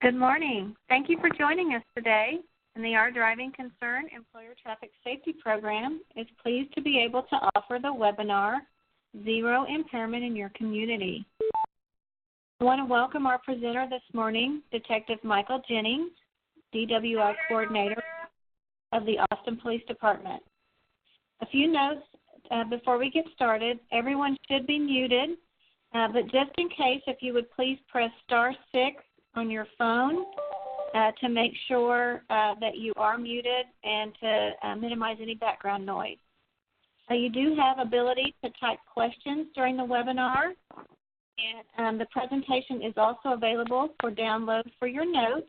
Good morning. Thank you for joining us today. And the Our Driving Concern Employer Traffic Safety Program is pleased to be able to offer the webinar, Zero Impairment in Your Community. I want to welcome our presenter this morning, Detective Michael Jennings, DWI Coordinator of the Austin Police Department. A few notes before we get started. Everyone should be muted, but just in case, if you would please press *6 on your phone to make sure that you are muted and to minimize any background noise. You do have ability to type questions during the webinar, and the presentation is also available for download for your notes.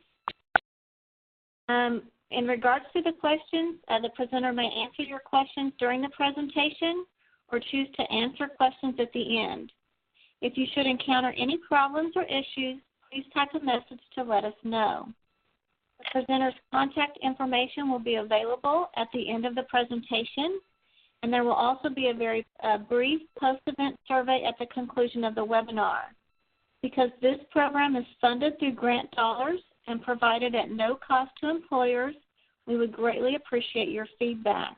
In regards to the questions, the presenter may answer your questions during the presentation or choose to answer questions at the end. If you should encounter any problems or issues, please type a message to let us know. The presenter's contact information will be available at the end of the presentation, and there will also be a very brief post-event survey at the conclusion of the webinar. Because this program is funded through grant dollars and provided at no cost to employers, we would greatly appreciate your feedback.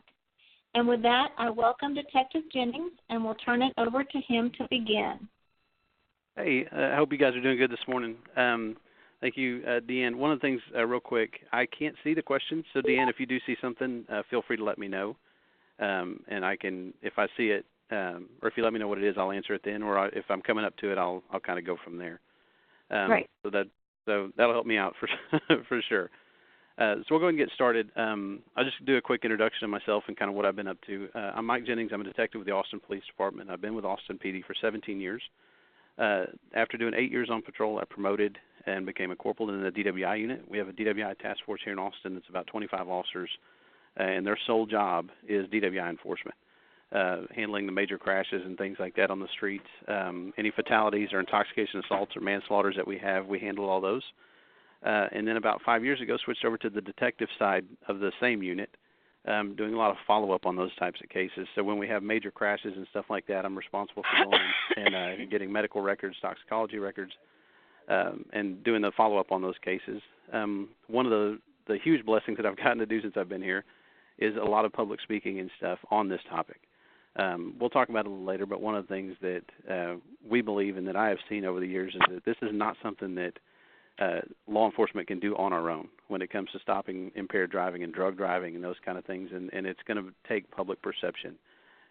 And with that, I welcome Detective Jennings, and we'll turn it over to him to begin. Hey, I hope you guys are doing good this morning. Thank you, Deanne. One of the things, real quick, I can't see the questions, so Deanne, if you do see something, feel free to let me know, and I can, if I see it, or if you let me know what it is, I'll answer it then, or if I'm coming up to it, I'll kind of go from there. Right. So that'll help me out for for sure. So we'll go ahead and get started. I'll just do a quick introduction of myself and kind of what I've been up to. I'm Mike Jennings. I'm a detective with the Austin Police Department. I've been with Austin PD for 17 years. After doing 8 years on patrol, I promoted and became a corporal in the DWI unit. We have a DWI task force here in Austin that's about 25 officers, and their sole job is DWI enforcement, handling the major crashes and things like that on the streets. Any fatalities or intoxication assaults or manslaughters that we have, we handle all those. And then about 5 years ago, switched over to the detective side of the same unit, doing a lot of follow-up on those types of cases. So when we have major crashes and stuff like that, I'm responsible for going and getting medical records, toxicology records, and doing the follow-up on those cases. One of the huge blessings that I've gotten to do since I've been here is a lot of public speaking and stuff on this topic. We'll talk about it a little later, but one of the things that we believe and that I have seen over the years is that this is not something that law enforcement can do on our own when it comes to stopping impaired driving and drug driving and those kind of things, and it's going to take public perception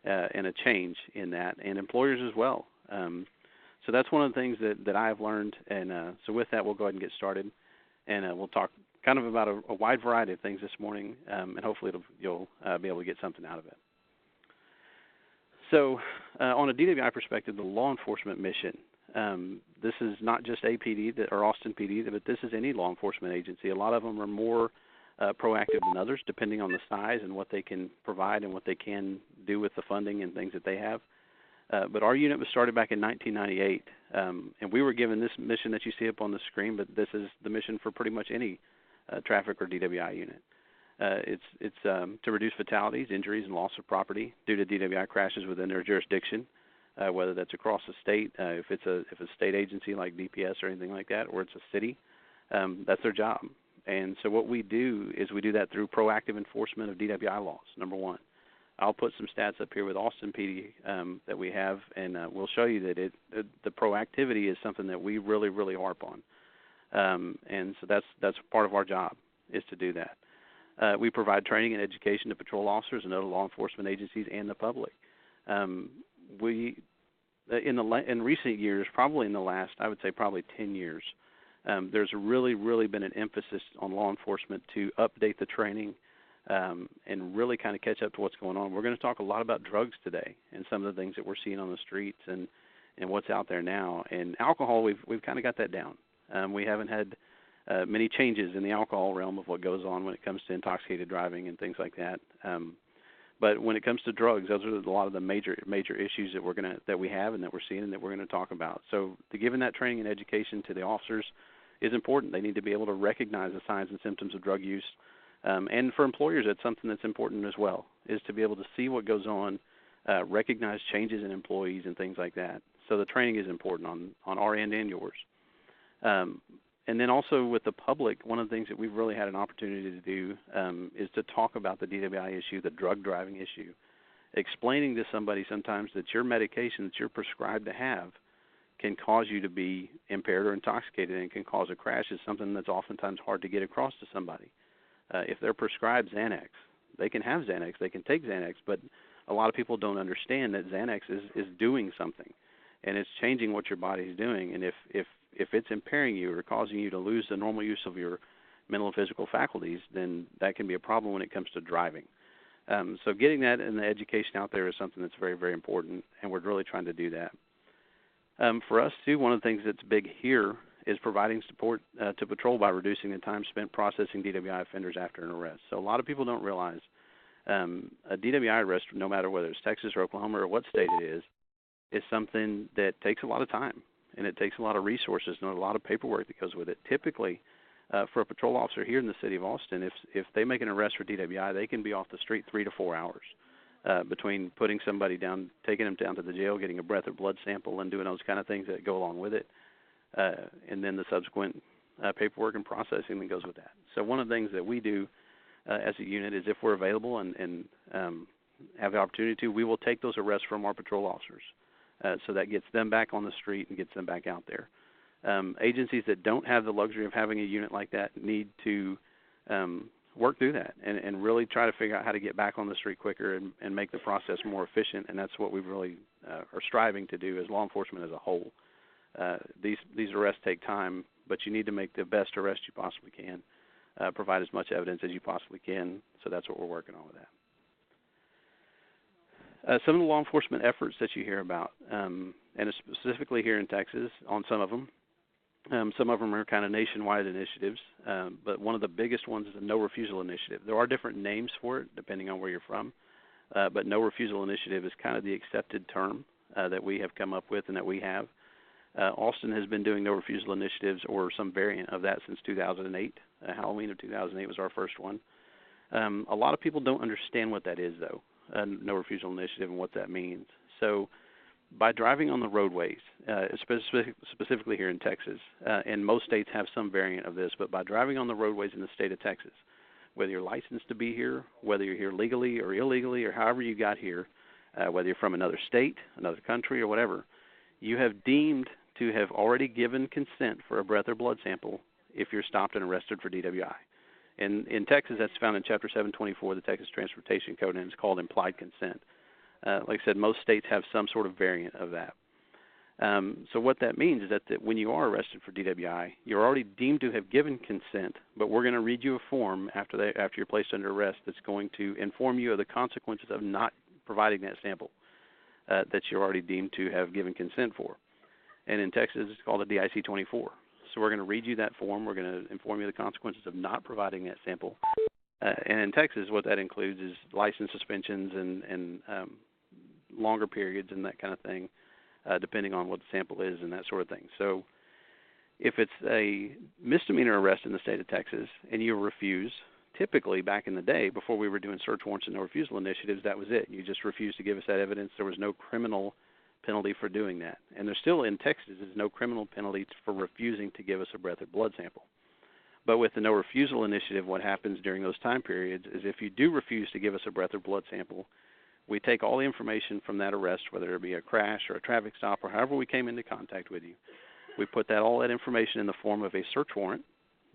and a change in that, and employers as well. So that's one of the things that I have learned, and so with that, we'll go ahead and get started, and we'll talk kind of about a wide variety of things this morning, and hopefully you'll be able to get something out of it. So on a DWI perspective, the law enforcement mission, this is not just APD or Austin PD, but this is any law enforcement agency. A lot of them are more proactive than others, depending on the size and what they can provide and what they can do with the funding and things that they have. But our unit was started back in 1998, and we were given this mission that you see up on the screen, but this is the mission for pretty much any traffic or DWI unit. It's to reduce fatalities, injuries, and loss of property due to DWI crashes within their jurisdiction. Whether that's across the state, if it's a state agency like DPS or anything like that, or it's a city, that's their job. And so what we do is we do that through proactive enforcement of DWI laws, number one. I'll put some stats up here with Austin PD that we have, and we'll show you that the proactivity is something that we really, really harp on. And so that's part of our job is to do that. We provide training and education to patrol officers and other law enforcement agencies and the public. We, in recent years, probably in the last, I would say probably 10 years, there's really, really been an emphasis on law enforcement to update the training and really kind of catch up to what's going on. We're going to talk a lot about drugs today and some of the things that we're seeing on the streets and what's out there now. And alcohol, we've kind of got that down. We haven't had many changes in the alcohol realm of what goes on when it comes to intoxicated driving and things like that. But when it comes to drugs, those are a lot of the major issues that we have and that we're seeing and that we're going to talk about. So giving that training and education to the officers is important. They need to be able to recognize the signs and symptoms of drug use. And for employers, that's something that's important as well, is to be able to see what goes on, recognize changes in employees and things like that. So the training is important on our end and yours. And then also with the public, one of the things that we've really had an opportunity to do is to talk about the DWI issue, the drug driving issue, explaining to somebody sometimes that your medication that you're prescribed to have can cause you to be impaired or intoxicated and can cause a crash is something that's oftentimes hard to get across to somebody. If they're prescribed Xanax, they can have Xanax, they can take Xanax, but a lot of people don't understand that Xanax is doing something, and it's changing what your body is doing. And if it's impairing you or causing you to lose the normal use of your mental and physical faculties, then that can be a problem when it comes to driving. So getting that and the education out there is something that's very, very important, and we're really trying to do that. For us, too, one of the things that's big here is providing support to patrol by reducing the time spent processing DWI offenders after an arrest. So a lot of people don't realize a DWI arrest, no matter whether it's Texas or Oklahoma or what state it is something that takes a lot of time, and it takes a lot of resources and a lot of paperwork that goes with it. Typically, for a patrol officer here in the city of Austin, if they make an arrest for DWI, they can be off the street 3 to 4 hours between putting somebody down, taking them down to the jail, getting a breath or blood sample, and doing those kind of things that go along with it, and then the subsequent paperwork and processing that goes with that. So one of the things that we do as a unit is if we're available and have the opportunity to, we will take those arrests from our patrol officers. So that gets them back on the street and gets them back out there. Agencies that don't have the luxury of having a unit like that need to work through that and really try to figure out how to get back on the street quicker and make the process more efficient, and that's what we really are striving to do as law enforcement as a whole. These arrests take time, but you need to make the best arrest you possibly can, provide as much evidence as you possibly can, so that's what we're working on with that. Some of the law enforcement efforts that you hear about, and specifically here in Texas on some of them are kind of nationwide initiatives, but one of the biggest ones is the No Refusal Initiative. There are different names for it depending on where you're from, but No Refusal Initiative is kind of the accepted term that we have come up with and that we have. Austin has been doing No Refusal Initiatives or some variant of that since 2008. Halloween of 2008 was our first one. A lot of people don't understand what that is, though, No Refusal Initiative and what that means. So by driving on the roadways, specifically here in Texas, and most states have some variant of this, but by driving on the roadways in the state of Texas, whether you're licensed to be here, whether you're here legally or illegally, or however you got here, whether you're from another state, another country, or whatever, you have deemed to have already given consent for a breath or blood sample if you're stopped and arrested for DWI. And in Texas, that's found in Chapter 724 of the Texas Transportation Code, and it's called implied consent. Like I said, most states have some sort of variant of that. So what that means is that when you are arrested for DWI, you're already deemed to have given consent, but we're going to read you a form after you're placed under arrest that's going to inform you of the consequences of not providing that sample that you're already deemed to have given consent for. And in Texas, it's called a DIC-24. So we're going to read you that form. We're going to inform you of the consequences of not providing that sample. And in Texas, what that includes is license suspensions and longer periods and that kind of thing, depending on what the sample is and that sort of thing. So if it's a misdemeanor arrest in the state of Texas and you refuse, typically back in the day, before we were doing search warrants and no refusal initiatives, that was it. You just refused to give us that evidence. There was no criminal penalty for doing that. And there's still in Texas is no criminal penalty for refusing to give us a breath or blood sample. But with the no refusal initiative, what happens during those time periods is if you do refuse to give us a breath or blood sample, we take all the information from that arrest, whether it be a crash or a traffic stop or however we came into contact with you. We put all that information in the form of a search warrant,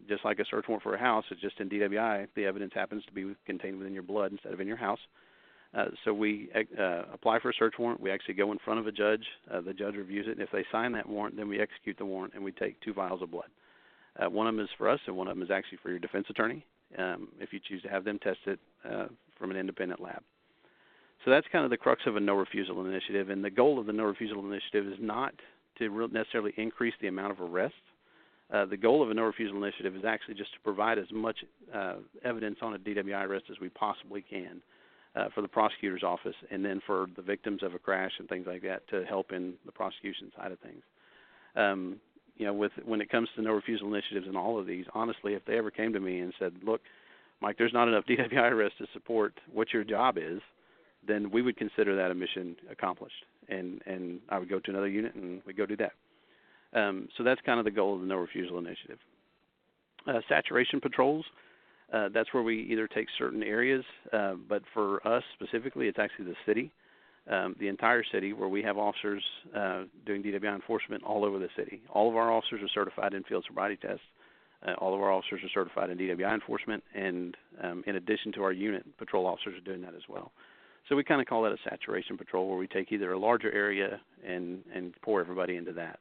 just like a search warrant for a house. It's just in DWI, the evidence happens to be contained within your blood instead of in your house. So we apply for a search warrant. We actually go in front of a judge. The judge reviews it, and if they sign that warrant, then we execute the warrant, and we take 2 vials of blood. One of them is for us, and one of them is actually for your defense attorney, if you choose to have them test it from an independent lab. So that's kind of the crux of a no refusal initiative, and the goal of the no refusal initiative is not to necessarily increase the amount of arrests. The goal of a no refusal initiative is actually just to provide as much evidence on a DWI arrest as we possibly can for the prosecutor's office, and then for the victims of a crash and things like that to help in the prosecution side of things. When it comes to no refusal initiatives and all of these, honestly, if they ever came to me and said, look, Mike, there's not enough DWI arrests to support what your job is, then we would consider that a mission accomplished. And I would go to another unit and we'd go do that. So that's kind of the goal of the no refusal initiative. Saturation patrols, that's where we either take certain areas, but for us specifically, it's actually the city, the entire city, where we have officers doing DWI enforcement all over the city. All of our officers are certified in field sobriety tests. All of our officers are certified in DWI enforcement, and in addition to our unit, patrol officers are doing that as well. So we kind of call that a saturation patrol, where we take either a larger area and pour everybody into that.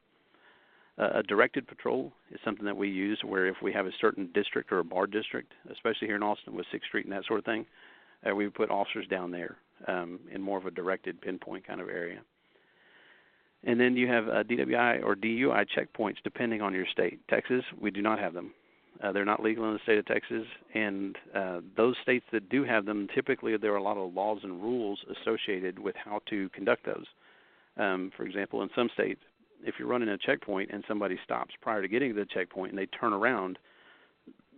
A directed patrol is something that we use where if we have a certain district or a bar district, especially here in Austin with 6th Street and that sort of thing, we put officers down there in more of a directed pinpoint kind of area. And then you have DWI or DUI checkpoints depending on your state. Texas, we do not have them. They're not legal in the state of Texas, and those states that do have them, typically there are a lot of laws and rules associated with how to conduct those. For example, in some states, if you're running a checkpoint and somebody stops prior to getting to the checkpoint and they turn around,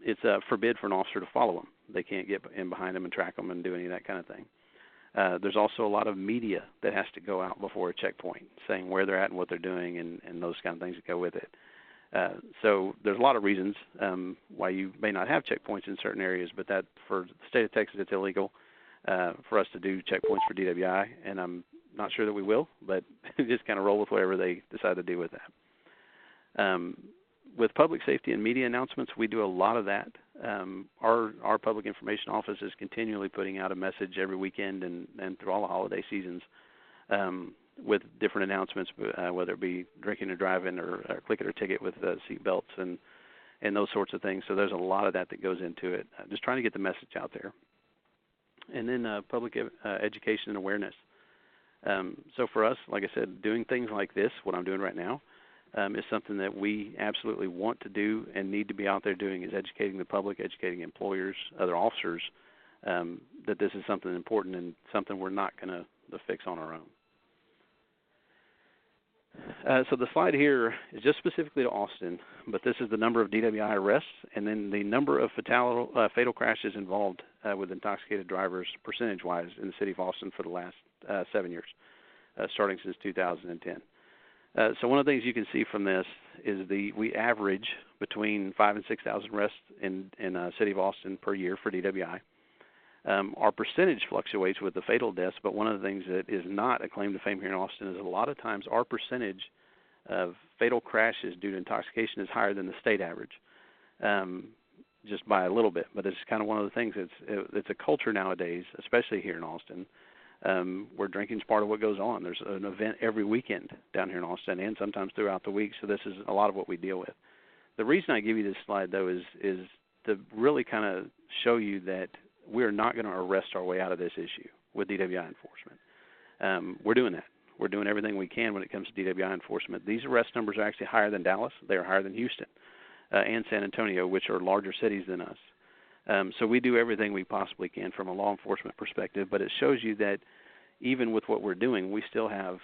it's forbid for an officer to follow them. They can't get in behind them and track them and do any of that kind of thing. There's also a lot of media that has to go out before a checkpoint, saying where they're at and what they're doing and those kind of things that go with it. So there's a lot of reasons why you may not have checkpoints in certain areas, but that for the state of Texas, it's illegal for us to do checkpoints for DWI, and I'm not sure that we will, but just kind of roll with whatever they decide to do with that. With public safety and media announcements, we do a lot of that. Our public information office is continually putting out a message every weekend and through all the holiday seasons with different announcements, whether it be drinking or driving or click it or ticket with seat belts and those sorts of things. So there's a lot of that goes into it, just trying to get the message out there. And then public education and awareness. So for us, like I said, doing things like this, what I'm doing right now, is something that we absolutely want to do and need to be out there doing, is educating the public, educating employers, other officers, that this is something important and something we're not going to fix on our own. So the slide here is just specifically to Austin, but this is the number of DWI arrests and then the number of fatal crashes involved with intoxicated drivers percentage-wise in the city of Austin for the last 7 years, starting since 2010. So one of the things you can see from this is we average between 5,000 and 6,000 arrests in the city of Austin per year for DWI. Our percentage fluctuates with the fatal deaths, but one of the things that is not a claim to fame here in Austin is a lot of times our percentage of fatal crashes due to intoxication is higher than the state average, just by a little bit. But it's kind of one of the things it's a culture nowadays, especially here in Austin, where drinking is part of what goes on. There's an event every weekend down here in Austin and sometimes throughout the week, so this is a lot of what we deal with. The reason I give you this slide, though, is to really kind of show you that we're not going to arrest our way out of this issue with DWI enforcement. We're doing that. We're doing everything we can when it comes to DWI enforcement. These arrest numbers are actually higher than Dallas. They are higher than Houston and San Antonio, which are larger cities than us. So we do everything we possibly can from a law enforcement perspective, but it shows you that even with what we're doing, we still have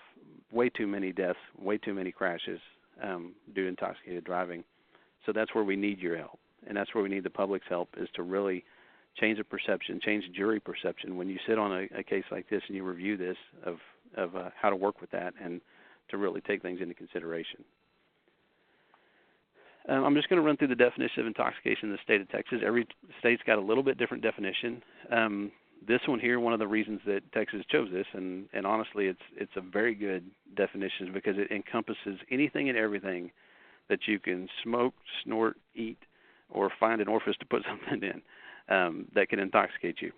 way too many deaths, way too many crashes due to intoxicated driving. So that's where we need your help, and that's where we need the public's help, is to really change the perception, change jury perception when you sit on a case like this and you review this of how to work with that and to really take things into consideration. I'm just going to run through the definition of intoxication in the state of Texas. Every state's got a little bit different definition. This one here, one of the reasons that Texas chose this, and honestly it's a very good definition because it encompasses anything and everything that you can smoke, snort, eat, or find an orifice to put something in that can intoxicate you.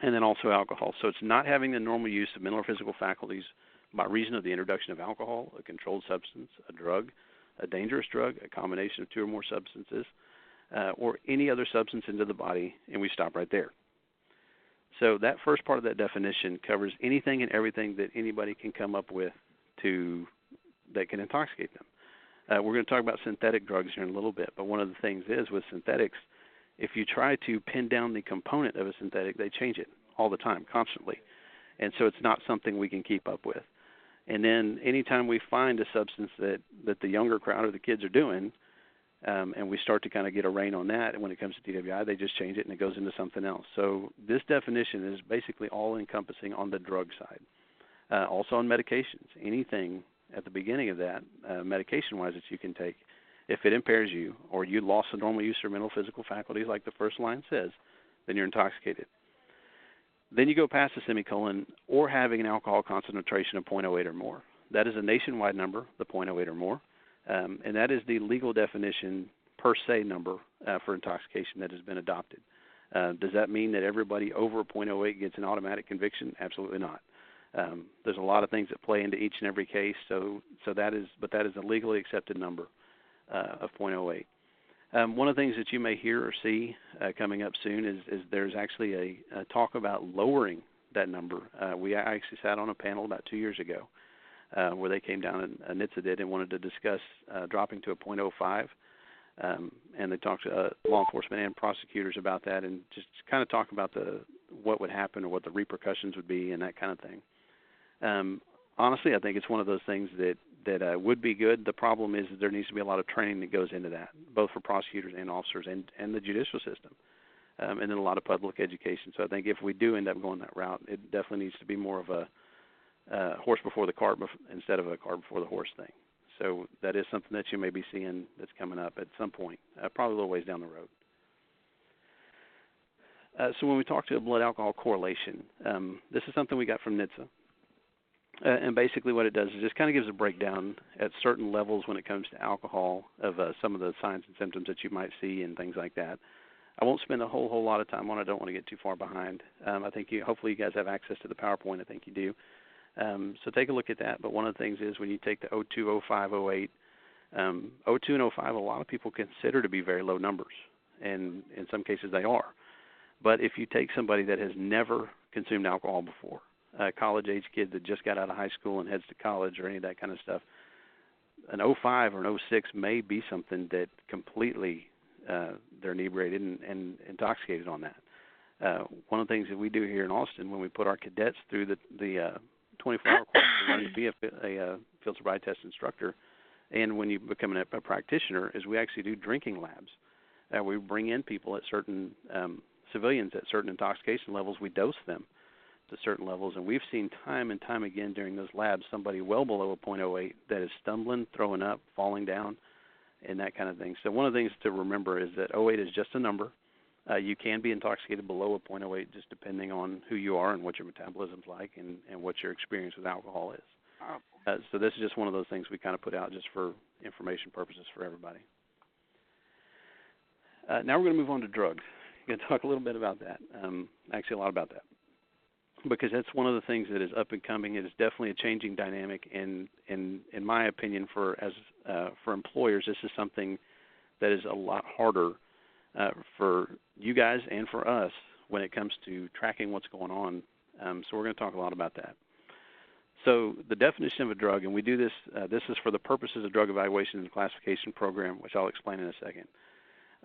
And then also alcohol. So it's not having the normal use of mental or physical faculties by reason of the introduction of alcohol, a controlled substance, a drug, a dangerous drug, a combination of two or more substances, or any other substance into the body, and we stop right there. So that first part of that definition covers anything and everything that anybody can come up with that can intoxicate them. We're going to talk about synthetic drugs here in a little bit, but one of the things is with synthetics, if you try to pin down the component of a synthetic, they change it all the time, constantly. And so it's not something we can keep up with. And then anytime we find a substance that the younger crowd or the kids are doing, and we start to kind of get a rein on that, and when it comes to DWI, they just change it and it goes into something else. So this definition is basically all-encompassing on the drug side. Also on medications, anything at the beginning of that, medication-wise, that you can take, If it impairs you or you lost the normal use of mental physical faculties like the first line says, then you're intoxicated. Then you go past the semicolon, or having an alcohol concentration of 0.08 or more. That is a nationwide number, the 0.08 or more, and that is the legal definition per se number for intoxication that has been adopted. Does that mean that everybody over 0.08 gets an automatic conviction? Absolutely not. There's a lot of things that play into each and every case, but that is a legally accepted number of 0.08. One of the things that you may hear or see coming up soon is there's actually a talk about lowering that number. We actually sat on a panel about 2 years ago where they came down, and NHTSA did, and wanted to discuss dropping to a 0.05. And they talked to law enforcement and prosecutors about that, and just kind of talk about what would happen or what the repercussions would be and that kind of thing. Honestly, I think it's one of those things that would be good. The problem is that there needs to be a lot of training that goes into that, both for prosecutors and officers and the judicial system, and then a lot of public education. So I think if we do end up going that route, it definitely needs to be more of a horse before the cart instead of a cart before the horse thing. So that is something that you may be seeing that's coming up at some point, probably a little ways down the road. So when we talk to a blood alcohol correlation, this is something we got from NHTSA. And basically what it does is just kind of gives a breakdown at certain levels when it comes to alcohol of some of the signs and symptoms that you might see and things like that. I won't spend a whole lot of time on it. I don't want to get too far behind. I think hopefully you guys have access to the PowerPoint. I think you do. So take a look at that. But one of the things is when you take the 02, 05, 08, 02 and 05, a lot of people consider to be very low numbers, and in some cases they are. But if you take somebody that has never consumed alcohol before, a college-age kid that just got out of high school and heads to college or any of that kind of stuff, an 05 or an 06 may be something that completely they're inebriated and intoxicated on that. One of the things that we do here in Austin when we put our cadets through the 24-hour course to learn to be a field sobriety test instructor, and when you become a practitioner, is we actually do drinking labs. We bring in people at certain civilians at certain intoxication levels. We dose them to certain levels, and we've seen time and time again during those labs somebody well below a 0.08 that is stumbling, throwing up, falling down, and that kind of thing. So one of the things to remember is that 08 is just a number. You can be intoxicated below a 0.08 just depending on who you are and what your metabolism's like and what your experience with alcohol is. So this is just one of those things we kind of put out just for information purposes for everybody. Now we're going to move on to drugs. I'm going to talk a little bit about that, actually a lot about that, because that's one of the things that is up and coming. It is definitely a changing dynamic, and in my opinion, for employers, this is something that is a lot harder for you guys and for us when it comes to tracking what's going on. So we're going to talk a lot about that. So the definition of a drug, and we do this, this is for the purposes of drug evaluation and classification program, which I'll explain in a second.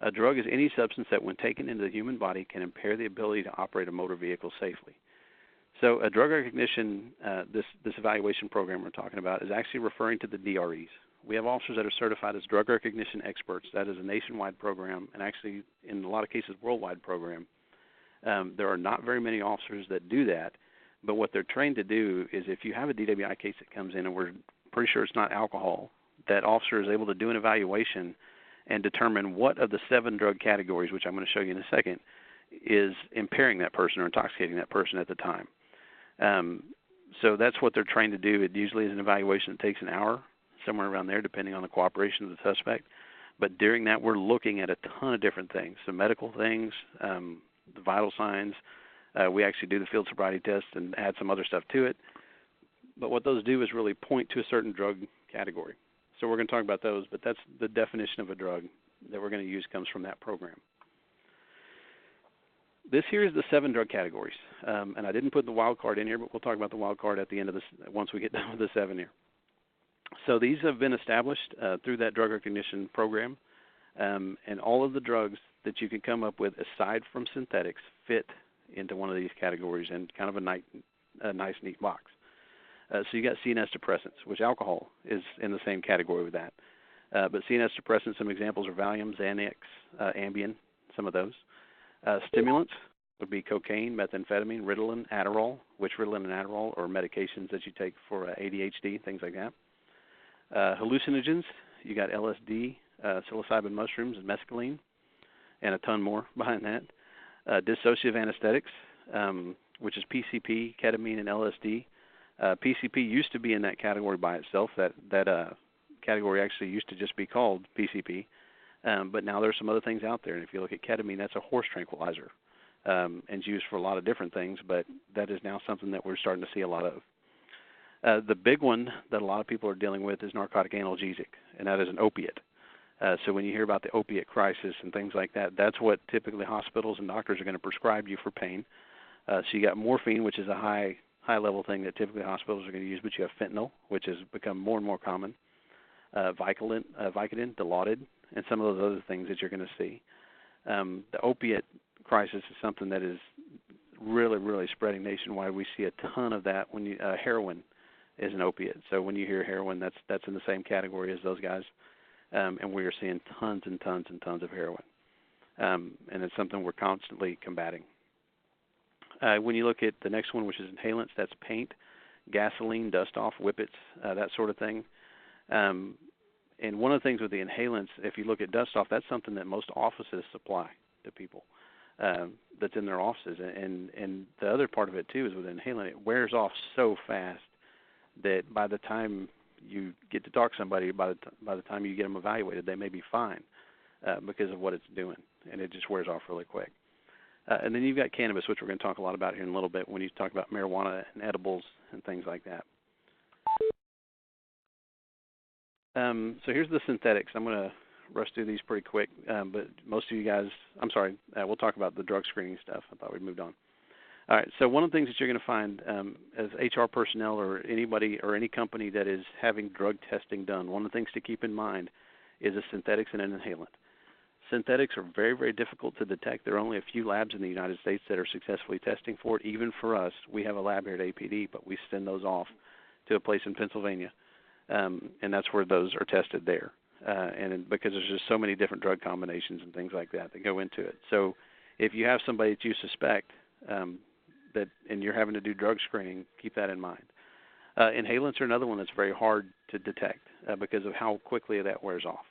A drug is any substance that, when taken into the human body, can impair the ability to operate a motor vehicle safely. So a drug recognition, this evaluation program we're talking about, is actually referring to the DREs. We have officers that are certified as drug recognition experts. That is a nationwide program, and actually, in a lot of cases, worldwide program. There are not very many officers that do that, but what they're trained to do is if you have a DWI case that comes in and we're pretty sure it's not alcohol, that officer is able to do an evaluation and determine what of the 7 drug categories, which I'm going to show you in a second, is impairing that person or intoxicating that person at the time. So that's what they're trained to do. It usually is an evaluation that takes an hour, somewhere around there, depending on the cooperation of the suspect. But during that, we're looking at a ton of different things, some medical things, the vital signs. We actually do the field sobriety test and add some other stuff to it. But what those do is really point to a certain drug category. So we're going to talk about those, but that's the definition of a drug that we're going to use comes from that program. This here is the 7 drug categories, and I didn't put the wild card in here, but we'll talk about the wild card at the end of this once we get done with the 7 here. So these have been established through that drug recognition program, and all of the drugs that you can come up with aside from synthetics fit into one of these categories in kind of a nice, neat box. So you got CNS depressants, which alcohol is in the same category with that. But CNS depressants, some examples are Valium, Xanax, Ambien, some of those. Stimulants would be cocaine, methamphetamine, Ritalin, Adderall, which Ritalin and Adderall are medications that you take for ADHD, things like that. Hallucinogens, you got LSD, psilocybin mushrooms and mescaline, and a ton more behind that. Dissociative anesthetics, which is PCP, ketamine, and LSD. PCP used to be in that category by itself. That category actually used to just be called PCP, but now there's some other things out there. And if you look at ketamine, that's a horse tranquilizer, and it's used for a lot of different things, but that is now something that we're starting to see a lot of. The big one that a lot of people are dealing with is narcotic analgesic, and that is an opiate. So when you hear about the opiate crisis and things like that, that's what typically hospitals and doctors are going to prescribe you for pain. So you got morphine, which is a high-level thing that typically hospitals are going to use, but you have fentanyl, which has become more and more common, Vicodin, Dilaudid, and some of those other things that you're going to see. The opiate crisis is something that is really, really spreading nationwide. We see a ton of that when heroin is an opiate. So when you hear heroin, that's in the same category as those guys. And we are seeing tons and tons and tons of heroin. And it's something we're constantly combating. When you look at the next one, which is inhalants, that's paint, gasoline, dust-off, whippets, that sort of thing. And one of the things with the inhalants, if you look at dust-off, that's something that most offices supply to people that's in their offices. And the other part of it, too, is with inhalant, it wears off so fast that by the time you get to talk to somebody, by the time you get them evaluated, they may be fine because of what it's doing, and it just wears off really quick. And then you've got cannabis, which we're going to talk a lot about here in a little bit when you talk about marijuana and edibles and things like that. So here's the synthetics. I'm going to rush through these pretty quick, but most of you guys, we'll talk about the drug screening stuff. I thought we'd moved on. All right, so one of the things that you're going to find as HR personnel or anybody or any company that is having drug testing done, one of the things to keep in mind is a synthetics and an inhalant. Synthetics are very, very difficult to detect. There are only a few labs in the United States that are successfulully testing for it. Even for us, we have a lab here at APD, but we send those off to a place in Pennsylvania, and that's where those are tested there. And because there's just so many different drug combinations and things like that go into it. So if you have somebody that you suspect and you're having to do drug screening, keep that in mind. Inhalants are another one that's very hard to detect because of how quickly that wears off.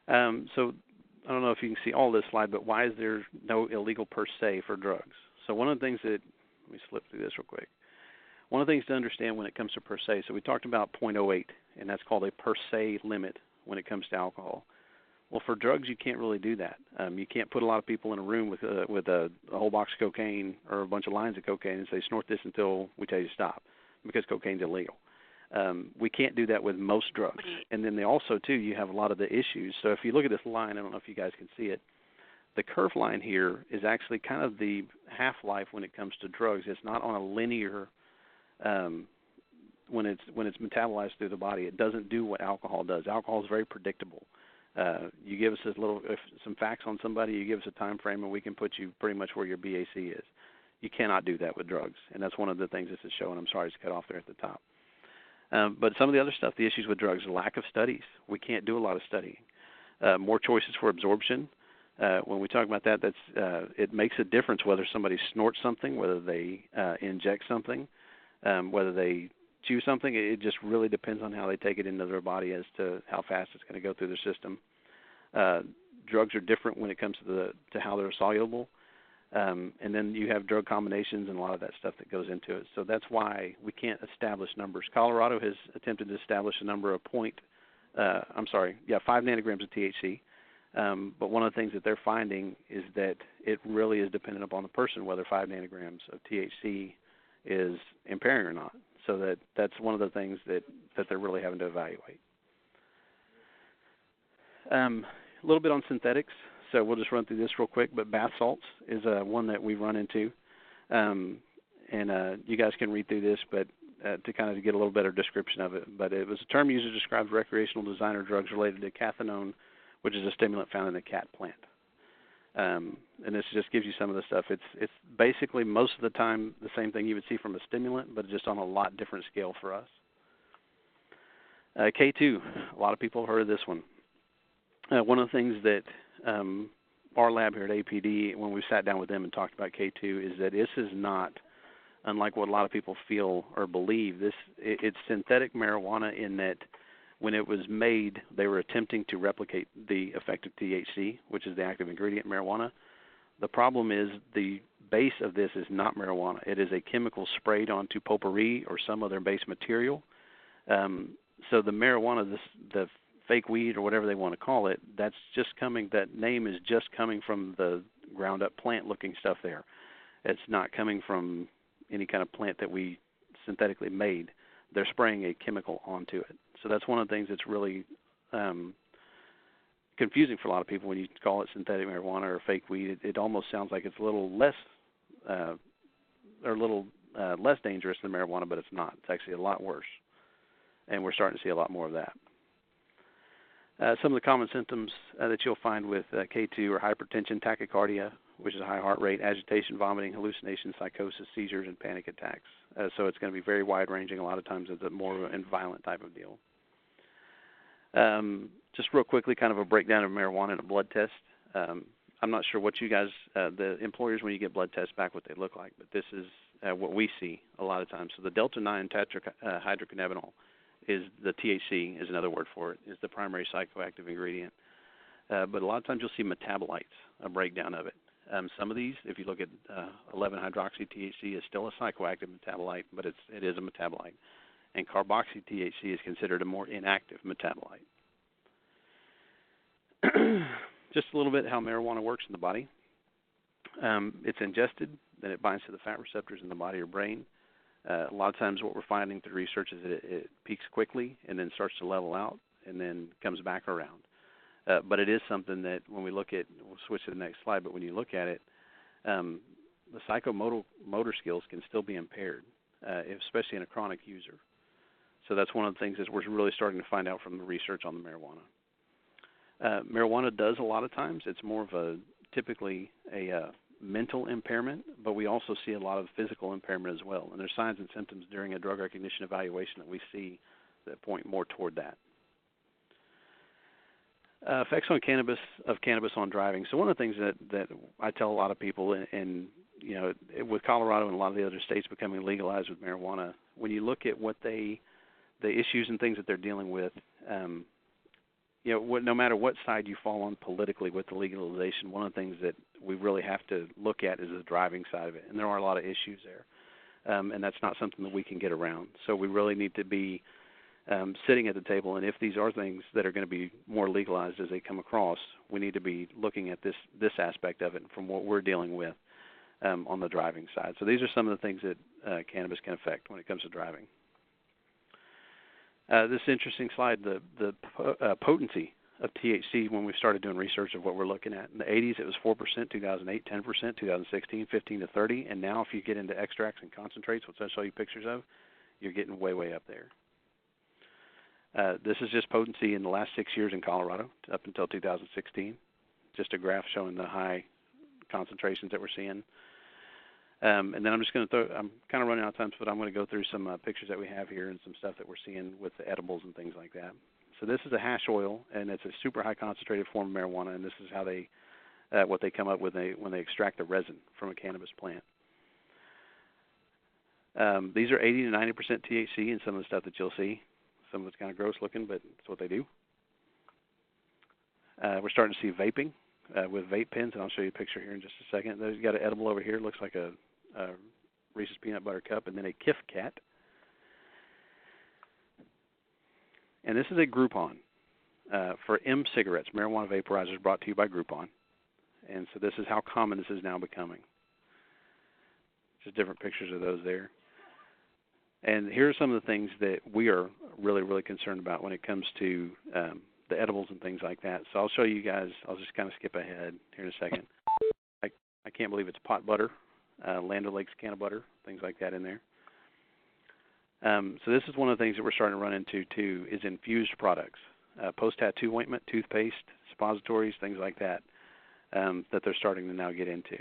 So I don't know if you can see all this slide, but why is there no illegal per se for drugs? So one of the things let me slip through this real quick. One of the things to understand when it comes to per se, so we talked about 0.08, and that's called a per se limit when it comes to alcohol. Well, for drugs, you can't really do that. You can't put a lot of people in a room with a whole box of cocaine or a bunch of lines of cocaine and say, snort this until we tell you to stop, because cocaine's illegal. We can't do that with most drugs. And then you have a lot of the issues. So if you look at this line, I don't know if you guys can see it, the curved line here is actually kind of the half-life when it comes to drugs. It's not on a linear when it's metabolized through the body. It doesn't do what alcohol does. Alcohol is very predictable. You give us some facts on somebody, you give us a time frame, and we can put you pretty much where your BAC is. You cannot do that with drugs, and that's one of the things this is showing. I'm sorry, it's cut off there at the top. But some of the other stuff, the issues with drugs, lack of studies. We can't do a lot of studying. More choices for absorption. When we talk about that, it makes a difference whether somebody snorts something, whether they inject something, whether they chew something. It just really depends on how they take it into their body as to how fast it's going to go through their system. Drugs are different when it comes to how they're soluble. And then you have drug combinations and a lot of that stuff that goes into it. So that's why we can't establish numbers. Colorado has attempted to establish a number of 5 nanograms of THC. But one of the things that they're finding is that it really is dependent upon the person whether 5 nanograms of THC is impairing or not. So that's one of the things that they're really having to evaluate. A little bit on synthetics. So we'll just run through this real quick, but bath salts is one that we've run into. And you guys can read through this, but to kind of get a little better description of it. But it was a term used to describe recreational designer drugs related to cathinone, which is a stimulant found in the cat plant. And this just gives you some of the stuff. It's basically most of the time the same thing you would see from a stimulant, but just on a lot different scale for us. K2, a lot of people have heard of this one. One of the things that our lab here at APD, when we sat down with them and talked about K2, is that this is not, unlike what a lot of people feel or believe, it's synthetic marijuana in that when it was made, they were attempting to replicate the effect of THC, which is the active ingredient in marijuana. The problem is the base of this is not marijuana. It is a chemical sprayed onto potpourri or some other base material. So the marijuana, the fake weed or whatever they want to call it, that name is just coming from the ground up plant looking stuff there. It's not coming from any kind of plant that we synthetically made. They're spraying a chemical onto it. So that's one of the things that's really confusing for a lot of people when you call it synthetic marijuana or fake weed. It almost sounds like it's a little less less dangerous than marijuana, but it's not. It's actually a lot worse, and we're starting to see a lot more of that. Some of the common symptoms that you'll find with K2 are hypertension, tachycardia, which is a high heart rate, agitation, vomiting, hallucinations, psychosis, seizures, and panic attacks. So it's going to be very wide-ranging. A lot of times it's a more violent type of deal. Just real quickly, kind of a breakdown of marijuana in a blood test. I'm not sure what you guys, the employers, when you get blood tests back, what they look like, but this is what we see a lot of times. So the delta-9 tetrahydrocannabinol is the THC, is another word for it, is the primary psychoactive ingredient. But a lot of times you'll see metabolites, a breakdown of it. Some of these, if you look at 11-hydroxy-THC, is still a psychoactive metabolite, but it is a metabolite. And carboxy-THC is considered a more inactive metabolite. Just a little bit how marijuana works in the body. It's ingested, then it binds to the fat receptors in the body or brain. A lot of times what we're finding through research is that it peaks quickly and then starts to level out and then comes back around. But it is something that when we look at, we'll switch to the next slide, but when you look at it, the psychomotor skills can still be impaired, especially in a chronic user. So that's one of the things that we're really starting to find out from the research on the marijuana. Marijuana does a lot of times. It's more of typically a mental impairment, but we also see a lot of physical impairment as well. And there's signs and symptoms during a drug recognition evaluation that we see that point more toward that. Effects on cannabis on driving. So one of the things that I tell a lot of people, and you know, with Colorado and a lot of the other states becoming legalized with marijuana, when you look at the issues and things that they're dealing with, you know, no matter what side you fall on politically with the legalization, one of the things that we really have to look at is the driving side of it, and there are a lot of issues there, and that's not something that we can get around. So we really need to be sitting at the table, and if these are things that are going to be more legalized as they come across, we need to be looking at this aspect of it from what we're dealing with on the driving side. So these are some of the things that cannabis can affect when it comes to driving. This interesting slide, the potency of THC when we started doing research of what we're looking at. In the 80s, it was 4%, 2008, 10%, 2016, 15 to 30, and now if you get into extracts and concentrates, which I'll show you pictures of, you're getting way, way up there. This is just potency in the last 6 years in Colorado, up until 2016. Just a graph showing the high concentrations that we're seeing. And then I'm just going to I'm kind of running out of time, but I'm going to go through some pictures that we have here and some stuff that we're seeing with the edibles and things like that. So this is a hash oil, and it's a super high concentrated form of marijuana, and this is how what they come up with when they extract the resin from a cannabis plant. These are 80 to 90% THC in some of the stuff that you'll see. Some of it's kind of gross looking, but it's what they do. We're starting to see vaping with vape pens, and I'll show you a picture here in just a second. There's got an edible over here. It looks like a Reese's Peanut Butter Cup, and then a Kif Kat. And this is a Groupon for M cigarettes, marijuana vaporizers, brought to you by Groupon. And so this is how common this is now becoming. Just different pictures of those there. And here are some of the things that we are really, really concerned about when it comes to the edibles and things like that. So I'll show you guys. I'll just kind of skip ahead here in a second. I can't believe it's pot butter, Land O'Lakes can of butter, things like that in there. So this is one of the things that we're starting to run into, too, is infused products, post-tattoo ointment, toothpaste, suppositories, things like that, that they're starting to now get into.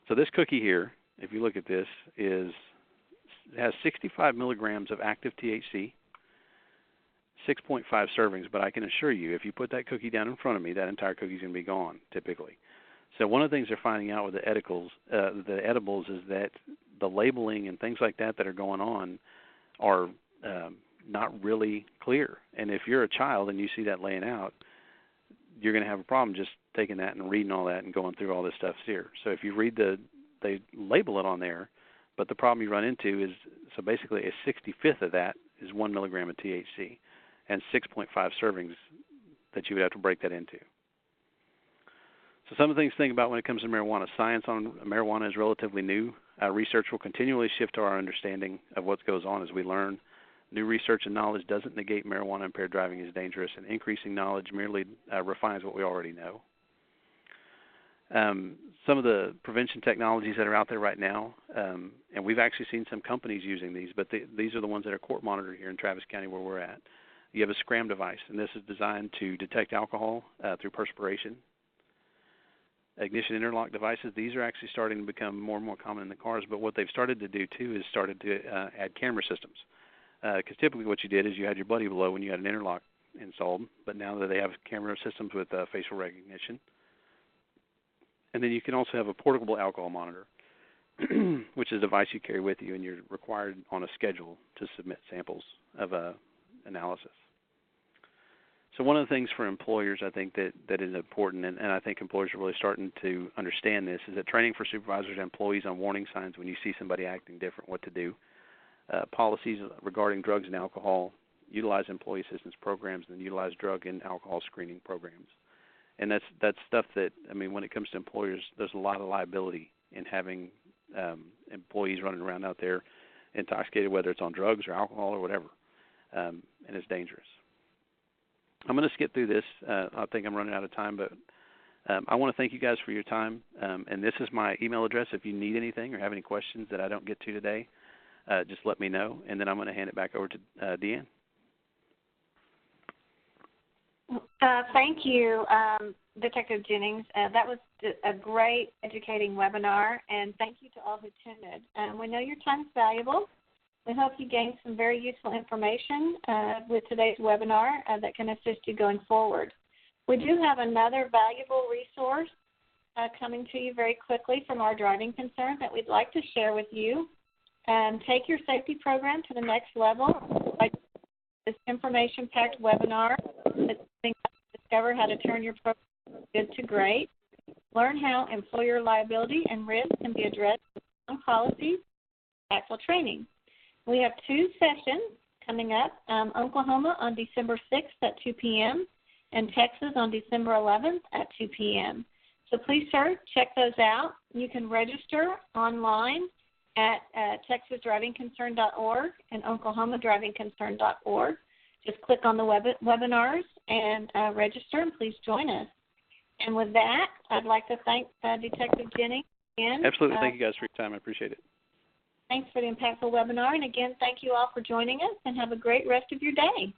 So this cookie here, if you look at this, has 65 milligrams of active THC, 6.5 servings, but I can assure you, if you put that cookie down in front of me, that entire cookie is going to be gone, typically. So one of the things they're finding out with the edibles is that the labeling and things like that are going on are not really clear. And if you're a child and you see that laying out, you're going to have a problem just taking that and reading all that and going through all this stuff here. So if you read they label it on there, but the problem you run into is, so basically a 65th of that is 1 milligram of THC and 6.5 servings that you would have to break that into. So some of the things to think about when it comes to marijuana. Science on marijuana is relatively new. Research will continually shift to our understanding of what goes on as we learn. New research and knowledge doesn't negate marijuana impaired driving is dangerous, and increasing knowledge merely refines what we already know. Some of the prevention technologies that are out there right now, and we've actually seen some companies using these, but these are the ones that are court monitored here in Travis County where we're at. You have a SCRAM device, and this is designed to detect alcohol through perspiration. Ignition interlock devices, these are actually starting to become more and more common in the cars, but what they've started to do too is started to add camera systems. Because typically what you did is you had your buddy below when you had an interlock installed, but now that they have camera systems with facial recognition. And then you can also have a portable alcohol monitor, which is a device you carry with you, and you're required on a schedule to submit samples of analysis. So one of the things for employers I think that is important, and I think employers are really starting to understand this, is that training for supervisors and employees on warning signs when you see somebody acting different, what to do. Policies regarding drugs and alcohol, utilize employee assistance programs, and utilize drug and alcohol screening programs. And that's stuff that, I mean, when it comes to employers, there's a lot of liability in having employees running around out there intoxicated, whether it's on drugs or alcohol or whatever, and it's dangerous. I'm going to skip through this. I think I'm running out of time, but I want to thank you guys for your time. And this is my email address. If you need anything or have any questions that I don't get to today, just let me know, and then I'm going to hand it back over to Deanne. Thank you, Detective Jennings. That was a great educating webinar, and thank you to all who attended. We know your time is valuable. We hope you gained some very useful information with today's webinar that can assist you going forward. We do have another valuable resource coming to you very quickly from our driving concern that we'd like to share with you. Take your safety program to the next level by this information-packed webinar that's discover how to turn your program from good to great, learn how employer liability and risk can be addressed with strong policies, actual training. We have 2 sessions coming up, Oklahoma on December 6th at 2 p.m. and Texas on December 11th at 2 p.m. So please, sir, check those out. You can register online at texasdrivingconcern.org and oklahomadrivingconcern.org. Just click on the webinars and register, and please join us. And with that, I'd like to thank Detective Jennings again. Absolutely. Thank you guys for your time. I appreciate it. Thanks for the impactful webinar. And again, thank you all for joining us, and have a great rest of your day.